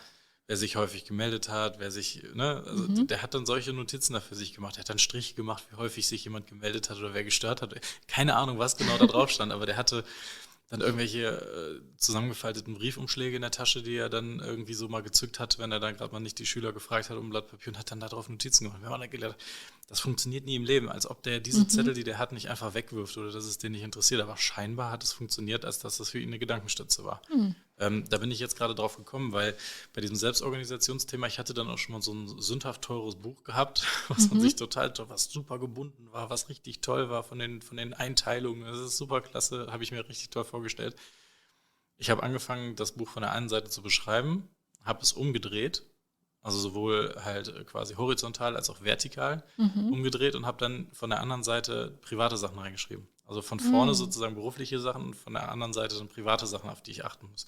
wer sich häufig gemeldet hat, wer sich, ne, also der hat dann solche Notizen da für sich gemacht. Er hat dann Striche gemacht, wie häufig sich jemand gemeldet hat oder wer gestört hat. Keine Ahnung, was genau da drauf stand, aber der hatte dann irgendwelche zusammengefalteten Briefumschläge in der Tasche, die er dann irgendwie so mal gezückt hat, wenn er dann gerade mal nicht die Schüler gefragt hat um ein Blatt Papier und hat dann darauf Notizen gemacht. Wir haben dann gelernt, das funktioniert nie im Leben, als ob der diese Zettel, die der hat, nicht einfach wegwirft oder dass es den nicht interessiert. Aber scheinbar hat es funktioniert, als dass das für ihn eine Gedankenstütze war. Da bin ich jetzt gerade drauf gekommen, weil bei diesem Selbstorganisationsthema, ich hatte dann auch schon mal so ein sündhaft teures Buch gehabt, was an sich total toll, was super gebunden war, was richtig toll war von den Einteilungen. Das ist super klasse, habe ich mir richtig toll vorgestellt. Ich habe angefangen, das Buch von der einen Seite zu beschreiben, habe es umgedreht, also sowohl halt quasi horizontal als auch vertikal umgedreht und habe dann von der anderen Seite private Sachen reingeschrieben. Also von vorne sozusagen berufliche Sachen und von der anderen Seite dann private Sachen, auf die ich achten muss.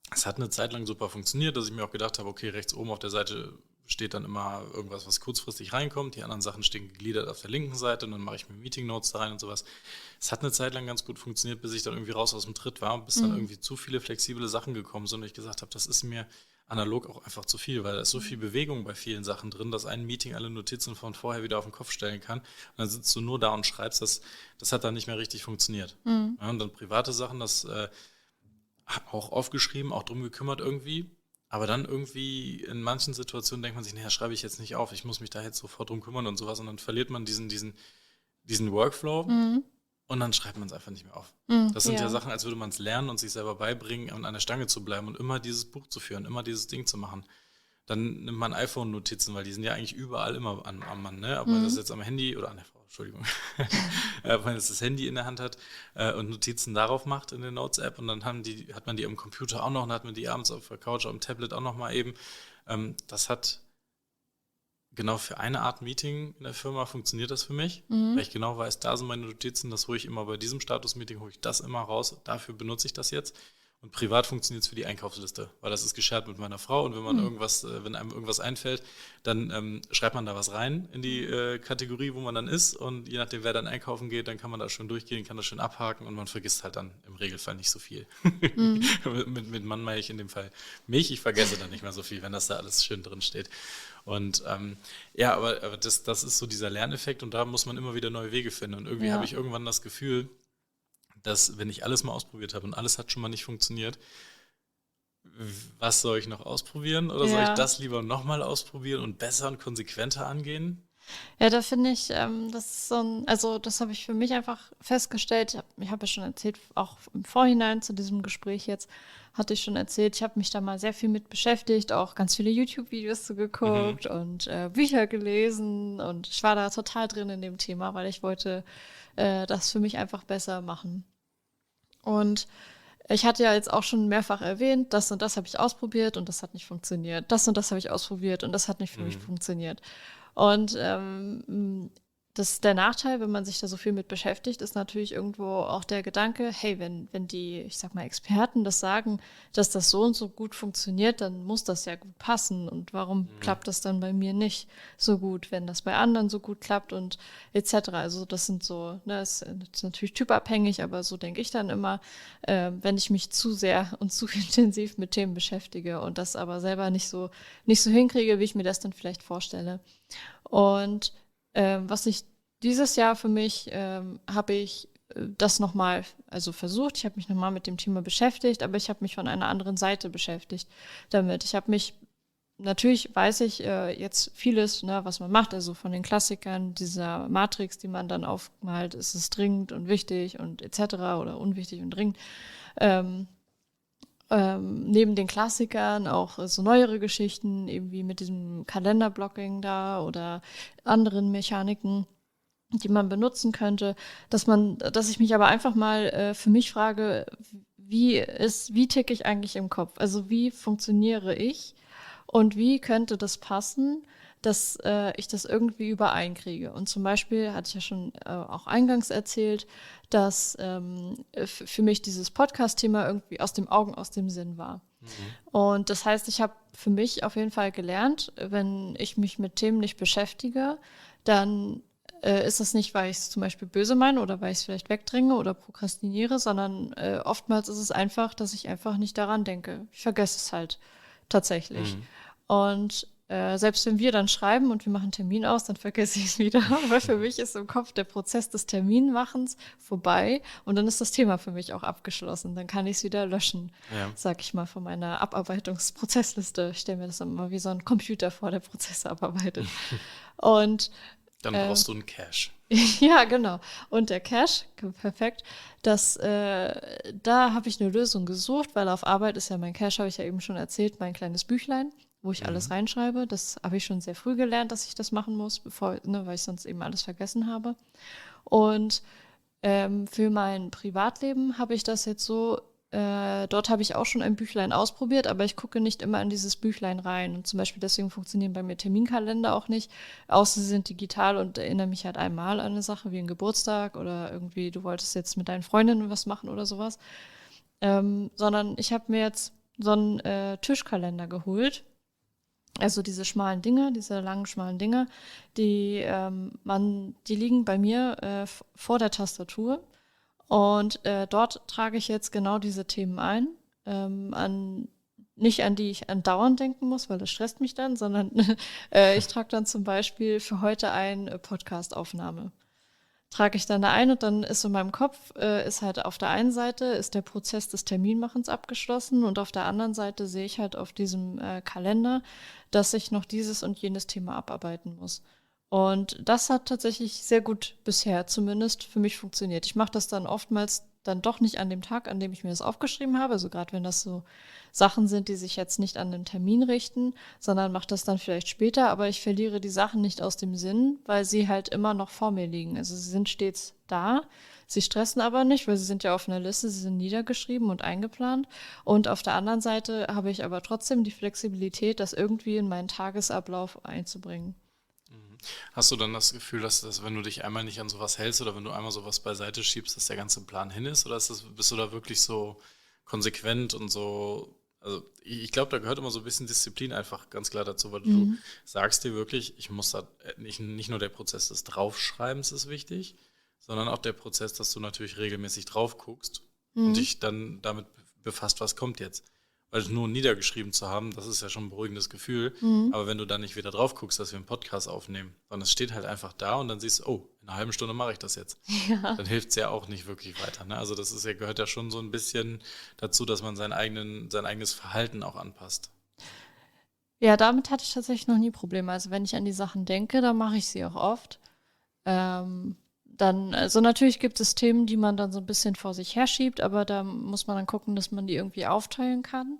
Es hat eine Zeit lang super funktioniert, dass ich mir auch gedacht habe, okay, rechts oben auf der Seite steht dann immer irgendwas, was kurzfristig reinkommt. Die anderen Sachen stehen gegliedert auf der linken Seite und dann mache ich mir Meeting Notes da rein und sowas. Es hat eine Zeit lang ganz gut funktioniert, bis ich dann irgendwie raus aus dem Tritt war, bis dann irgendwie zu viele flexible Sachen gekommen sind und ich gesagt habe, das ist mir analog auch einfach zu viel, weil da ist so viel Bewegung bei vielen Sachen drin, dass ein Meeting alle Notizen von vorher wieder auf den Kopf stellen kann. Und dann sitzt du nur da und schreibst, das hat dann nicht mehr richtig funktioniert. Ja, und dann private Sachen, das auch aufgeschrieben, auch drum gekümmert irgendwie. Aber dann irgendwie in manchen Situationen denkt man sich, naja, schreibe ich jetzt nicht auf, ich muss mich da jetzt sofort drum kümmern und sowas. Und dann verliert man diesen Workflow und dann schreibt man es einfach nicht mehr auf. Das sind ja Sachen, als würde man es lernen und sich selber beibringen, an einer Stange zu bleiben und immer dieses Buch zu führen, immer dieses Ding zu machen. dann nimmt man iPhone-Notizen, weil die sind ja eigentlich überall immer am Mann, ne? Aber das jetzt am Handy oder an der Frau, Entschuldigung, wenn man jetzt das Handy in der Hand hat und Notizen darauf macht in der Notes-App und dann hat man die am Computer auch noch und hat man die abends auf der Couch, am Tablet auch noch mal eben. Das hat genau für eine Art Meeting in der Firma funktioniert das für mich, weil ich genau weiß, da sind meine Notizen, das hole ich immer bei diesem Status-Meeting, hole ich das immer raus, dafür benutze ich das jetzt. Und privat funktioniert es für die Einkaufsliste, weil das ist geshared mit meiner Frau und wenn man wenn einem irgendwas einfällt, dann schreibt man da was rein in die Kategorie, wo man dann ist und je nachdem, wer dann einkaufen geht, dann kann man da schön durchgehen, kann das schön abhaken und man vergisst halt dann im Regelfall nicht so viel. Mit Mann meine ich in dem Fall mich, ich vergesse dann nicht mehr so viel, wenn das da alles schön drin steht. Und aber das ist so dieser Lerneffekt und da muss man immer wieder neue Wege finden und irgendwie habe ich irgendwann das Gefühl, dass wenn ich alles mal ausprobiert habe und alles hat schon mal nicht funktioniert, was soll ich noch ausprobieren oder soll ich das lieber nochmal ausprobieren und besser und konsequenter angehen? Ja, da finde ich, das ist also das habe ich für mich einfach festgestellt. Ich hab ja schon erzählt, auch im Vorhinein zu diesem Gespräch jetzt, hatte ich schon erzählt, ich habe mich da mal sehr viel mit beschäftigt, auch ganz viele YouTube-Videos so geguckt und Bücher gelesen und ich war da total drin in dem Thema, weil ich wollte das für mich einfach besser machen. Und ich hatte ja jetzt auch schon mehrfach erwähnt, das und das habe ich ausprobiert und das hat nicht funktioniert. Das und das habe ich ausprobiert und das hat nicht für mich funktioniert. Und das ist der Nachteil, wenn man sich da so viel mit beschäftigt, ist natürlich irgendwo auch der Gedanke, hey, wenn die, ich sag mal, Experten das sagen, dass das so und so gut funktioniert, dann muss das ja gut passen. Und warum klappt das dann bei mir nicht so gut, wenn das bei anderen so gut klappt und etc. Also das sind so, ne, ist natürlich typabhängig, aber so denke ich dann immer, wenn ich mich zu sehr und zu intensiv mit Themen beschäftige und das aber selber nicht so hinkriege, wie ich mir das dann vielleicht vorstelle. Und was ich dieses Jahr für mich, habe ich das nochmal, also versucht, ich habe mich nochmal mit dem Thema beschäftigt, aber ich habe mich von einer anderen Seite beschäftigt damit. Ich habe mich, natürlich weiß ich jetzt vieles, ne, was man macht, also von den Klassikern, dieser Matrix, die man dann aufmalt, ist es dringend und wichtig und etc. oder unwichtig und dringend. Neben den Klassikern auch so neuere Geschichten, irgendwie mit diesem Kalenderblocking da oder anderen Mechaniken, die man benutzen könnte, dass ich mich aber einfach mal für mich frage, wie ticke ich eigentlich im Kopf? Also wie funktioniere ich und wie könnte das passen, dass ich das irgendwie übereinkriege? Und zum Beispiel hatte ich ja schon auch eingangs erzählt, dass für mich dieses Podcast-Thema irgendwie aus dem Augen, aus dem Sinn war. Und das heißt, ich habe für mich auf jeden Fall gelernt, wenn ich mich mit Themen nicht beschäftige, dann ist das nicht, weil ich es zum Beispiel böse meine oder weil ich es vielleicht wegdränge oder prokrastiniere, sondern oftmals ist es einfach, dass ich einfach nicht daran denke. Ich vergesse es halt tatsächlich. Und selbst wenn wir dann schreiben und wir machen einen Termin aus, dann vergesse ich es wieder, weil für mich ist im Kopf der Prozess des Terminmachens vorbei und dann ist das Thema für mich auch abgeschlossen. Dann kann ich es wieder löschen, sag ich mal, von meiner Abarbeitungsprozessliste. Ich stelle mir das immer wie so ein Computer vor, der Prozesse abarbeitet. Und dann brauchst du einen Cache. ja, genau. Und der Cache, perfekt, da habe ich eine Lösung gesucht, weil auf Arbeit ist ja mein Cache, habe ich ja eben schon erzählt, mein kleines Büchlein, wo ich alles reinschreibe. Das habe ich schon sehr früh gelernt, dass ich das machen muss, weil ich sonst eben alles vergessen habe. Und für mein Privatleben habe ich das jetzt so, dort habe ich auch schon ein Büchlein ausprobiert, aber ich gucke nicht immer in dieses Büchlein rein. Und zum Beispiel deswegen funktionieren bei mir Terminkalender auch nicht, außer sie sind digital und erinnern mich halt einmal an eine Sache wie einen Geburtstag oder irgendwie, du wolltest jetzt mit deinen Freundinnen was machen oder sowas. Sondern ich habe mir jetzt so einen Tischkalender geholt. Also diese schmalen Dinger, diese langen, schmalen Dinger, die liegen bei mir vor der Tastatur. Und dort trage ich jetzt genau diese Themen ein, nicht an die ich andauernd denken muss, weil das stresst mich dann, sondern ich trage dann zum Beispiel für heute ein Podcast-Aufnahme. Trage ich dann da ein und dann ist in meinem Kopf, ist halt auf der einen Seite ist der Prozess des Terminmachens abgeschlossen und auf der anderen Seite sehe ich halt auf diesem Kalender, dass ich noch dieses und jenes Thema abarbeiten muss. Und das hat tatsächlich sehr gut bisher zumindest für mich funktioniert. Ich mache das dann oftmals dann doch nicht an dem Tag, an dem ich mir das aufgeschrieben habe. Also gerade wenn das so Sachen sind, die sich jetzt nicht an den Termin richten, sondern mache das dann vielleicht später. Aber ich verliere die Sachen nicht aus dem Sinn, weil sie halt immer noch vor mir liegen. Also sie sind stets da. Sie stressen aber nicht, weil sie sind ja auf einer Liste, sie sind niedergeschrieben und eingeplant. Und auf der anderen Seite habe ich aber trotzdem die Flexibilität, das irgendwie in meinen Tagesablauf einzubringen. Hast du dann das Gefühl, dass wenn du dich einmal nicht an sowas hältst oder wenn du einmal sowas beiseite schiebst, dass der ganze Plan hin ist? Oder bist du da wirklich so konsequent und so? Also ich glaube, da gehört immer so ein bisschen Disziplin einfach ganz klar dazu, weil du sagst dir wirklich, ich muss da nicht nur der Prozess des Draufschreibens ist wichtig, sondern auch der Prozess, dass du natürlich regelmäßig drauf guckst und dich dann damit befasst, was kommt jetzt. Weil nur niedergeschrieben zu haben, das ist ja schon ein beruhigendes Gefühl. Aber wenn du dann nicht wieder drauf guckst, dass wir einen Podcast aufnehmen, sondern es steht halt einfach da und dann siehst du, oh, in einer halben Stunde mache ich das jetzt. Ja. Dann hilft es ja auch nicht wirklich weiter. Ne? Also das ist ja, gehört ja schon so ein bisschen dazu, dass man sein eigenes Verhalten auch anpasst. Ja, damit hatte ich tatsächlich noch nie Probleme. Also wenn ich an die Sachen denke, dann mache ich sie auch oft. Also natürlich gibt es Themen, die man dann so ein bisschen vor sich herschiebt, aber da muss man dann gucken, dass man die irgendwie aufteilen kann.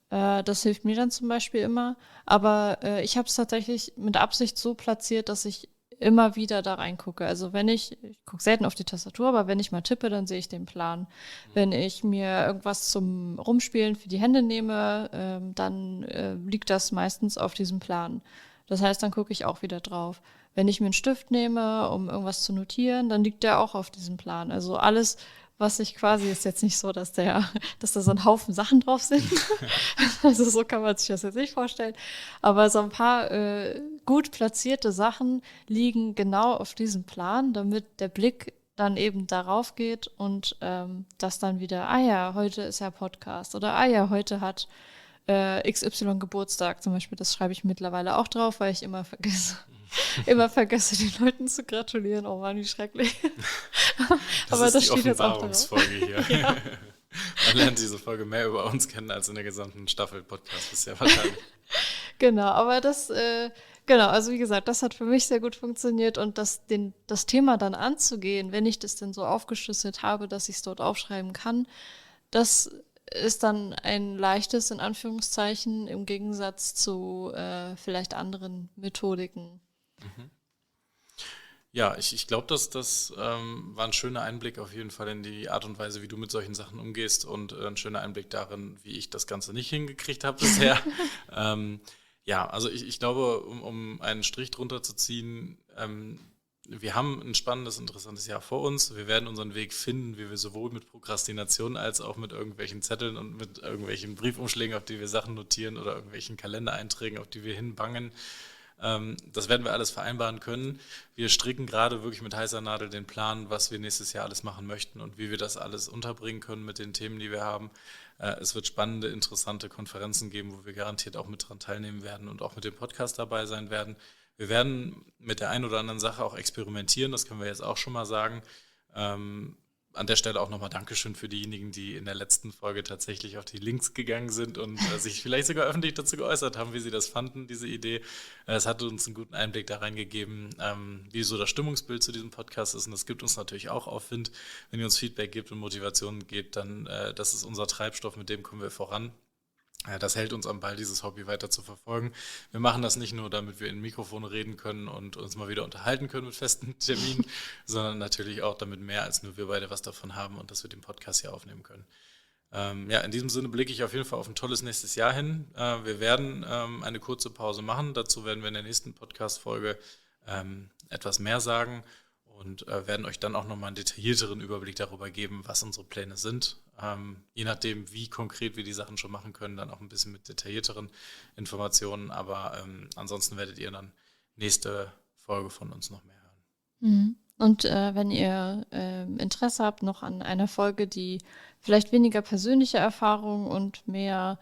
Das hilft mir dann zum Beispiel immer. Aber ich habe es tatsächlich mit Absicht so platziert, dass ich immer wieder da reingucke. Also ich gucke selten auf die Tastatur, aber wenn ich mal tippe, dann sehe ich den Plan. Wenn ich mir irgendwas zum Rumspielen für die Hände nehme, dann liegt das meistens auf diesem Plan. Das heißt, dann gucke ich auch wieder drauf. Wenn ich mir einen Stift nehme, um irgendwas zu notieren, dann liegt der auch auf diesem Plan. Also alles, was ich quasi, ist jetzt nicht so, dass da so ein Haufen Sachen drauf sind. Also so kann man sich das jetzt nicht vorstellen. Aber so ein paar gut platzierte Sachen liegen genau auf diesem Plan, damit der Blick dann eben darauf geht und das dann wieder, ah ja, heute ist ja Podcast oder ah ja, heute hat XY Geburtstag zum Beispiel. Das schreibe ich mittlerweile auch drauf, weil ich immer vergesse. Den Leuten zu gratulieren. Oh Mann, wie schrecklich. Das Aber ist das die steht jetzt auch drauf. Offenbarungsfolge hier. Ja. Man lernt diese Folge mehr über uns kennen als in der gesamten Staffel Podcast bisher wahrscheinlich. Genau, aber also wie gesagt, das hat für mich sehr gut funktioniert und das Thema dann anzugehen, wenn ich das denn so aufgeschlüsselt habe, dass ich es dort aufschreiben kann, das ist dann ein leichtes, in Anführungszeichen, im Gegensatz zu vielleicht anderen Methodiken. Ja, ich glaube, das war ein schöner Einblick auf jeden Fall in die Art und Weise, wie du mit solchen Sachen umgehst und ein schöner Einblick darin, wie ich das Ganze nicht hingekriegt habe bisher. Ja, also ich glaube, um einen Strich drunter zu ziehen, wir haben ein spannendes, interessantes Jahr vor uns. Wir werden unseren Weg finden, wie wir sowohl mit Prokrastination als auch mit irgendwelchen Zetteln und mit irgendwelchen Briefumschlägen, auf die wir Sachen notieren oder irgendwelchen Kalendereinträgen, auf die wir hinbangen. Das werden wir alles vereinbaren können. Wir stricken gerade wirklich mit heißer Nadel den Plan, was wir nächstes Jahr alles machen möchten und wie wir das alles unterbringen können mit den Themen, die wir haben. Es wird spannende, interessante Konferenzen geben, wo wir garantiert auch mit dran teilnehmen werden und auch mit dem Podcast dabei sein werden. Wir werden mit der einen oder anderen Sache auch experimentieren, das können wir jetzt auch schon mal sagen. An der Stelle auch nochmal Dankeschön für diejenigen, die in der letzten Folge tatsächlich auf die Links gegangen sind und sich vielleicht sogar öffentlich dazu geäußert haben, wie sie das fanden, diese Idee. Es hat uns einen guten Einblick da reingegeben, wie so das Stimmungsbild zu diesem Podcast ist. Und das gibt uns natürlich auch Aufwind. Wenn ihr uns Feedback gebt und Motivation gebt, dann das ist unser Treibstoff, mit dem kommen wir voran. Das hält uns am Ball, dieses Hobby weiter zu verfolgen. Wir machen das nicht nur, damit wir in Mikrofone reden können und uns mal wieder unterhalten können mit festen Terminen, sondern natürlich auch, damit mehr als nur wir beide was davon haben und dass wir den Podcast hier aufnehmen können. In diesem Sinne blicke ich auf jeden Fall auf ein tolles nächstes Jahr hin. Wir werden eine kurze Pause machen. Dazu werden wir in der nächsten Podcast-Folge etwas mehr sagen und werden euch dann auch nochmal einen detaillierteren Überblick darüber geben, was unsere Pläne sind. Je nachdem, wie konkret wir die Sachen schon machen können, dann auch ein bisschen mit detaillierteren Informationen. Aber ansonsten werdet ihr dann nächste Folge von uns noch mehr hören. Und wenn ihr Interesse habt noch an einer Folge, die vielleicht weniger persönliche Erfahrung und mehr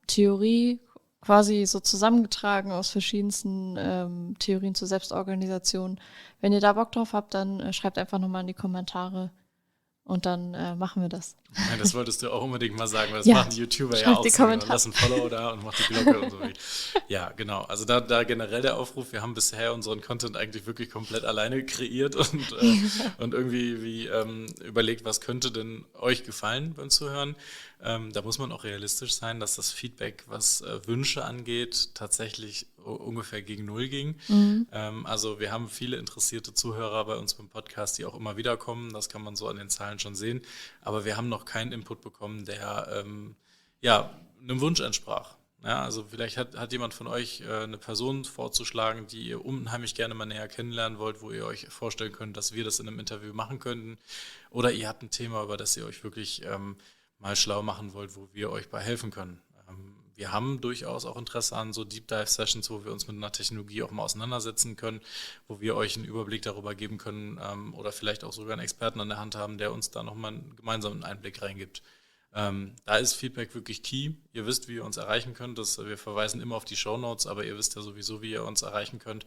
Theorie quasi so zusammengetragen aus verschiedensten Theorien zur Selbstorganisation. Wenn ihr da Bock drauf habt, dann schreibt einfach nochmal in die Kommentare und dann machen wir das. Ja, das wolltest du auch unbedingt mal sagen, weil das Ja, machen die YouTuber ja schreibt auch die so. Kommentare. Lass ein Follow da und mach die Glocke und so. Ja, genau. Also da generell der Aufruf, wir haben bisher unseren Content eigentlich wirklich komplett alleine kreiert und irgendwie überlegt, was könnte denn euch gefallen beim Zuhören. Da muss man auch realistisch sein, dass das Feedback, was Wünsche angeht, tatsächlich ungefähr gegen Null ging. Also wir haben viele interessierte Zuhörer bei uns beim Podcast, die auch immer wieder kommen. Das kann man so an den Zahlen schon sehen. Aber wir haben noch keinen Input bekommen, der einem Wunsch entsprach. Ja, also vielleicht hat jemand von euch eine Person vorzuschlagen, die ihr unheimlich gerne mal näher kennenlernen wollt, wo ihr euch vorstellen könnt, dass wir das in einem Interview machen könnten. Oder ihr habt ein Thema, über das ihr euch wirklich mal schlau machen wollt, wo wir euch bei helfen können. Wir haben durchaus auch Interesse an so Deep Dive Sessions, wo wir uns mit einer Technologie auch mal auseinandersetzen können, wo wir euch einen Überblick darüber geben können oder vielleicht auch sogar einen Experten an der Hand haben, der uns da nochmal einen gemeinsamen Einblick reingibt. Da ist Feedback wirklich key. Ihr wisst, wie ihr uns erreichen könnt. Wir verweisen immer auf die Shownotes, aber ihr wisst ja sowieso, wie ihr uns erreichen könnt.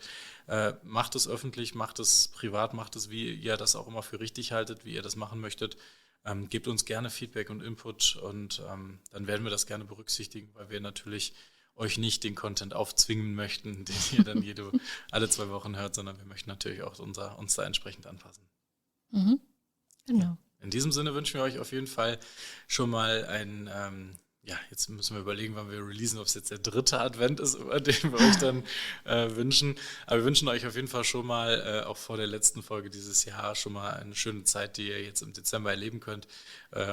Macht es öffentlich, macht es privat, macht es, wie ihr das auch immer für richtig haltet, wie ihr das machen möchtet. Gebt uns gerne Feedback und Input und dann werden wir das gerne berücksichtigen, weil wir natürlich euch nicht den Content aufzwingen möchten, den ihr dann alle 2 Wochen hört, sondern wir möchten natürlich auch uns da entsprechend anpassen. Mhm. Genau. In diesem Sinne wünschen wir euch auf jeden Fall schon mal jetzt müssen wir überlegen, wann wir releasen, ob es jetzt der 3. Advent ist, über den wir euch dann wünschen. Aber wir wünschen euch auf jeden Fall schon mal, auch vor der letzten Folge dieses Jahr, schon mal eine schöne Zeit, die ihr jetzt im Dezember erleben könnt,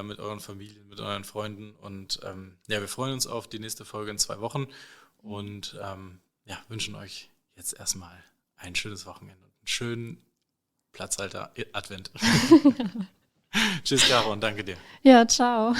mit euren Familien, mit euren Freunden. Und wir freuen uns auf die nächste Folge in 2 Wochen und wünschen euch jetzt erstmal ein schönes Wochenende und einen schönen Platzhalter Advent. Tschüss, Caro, und danke dir. Ja, ciao.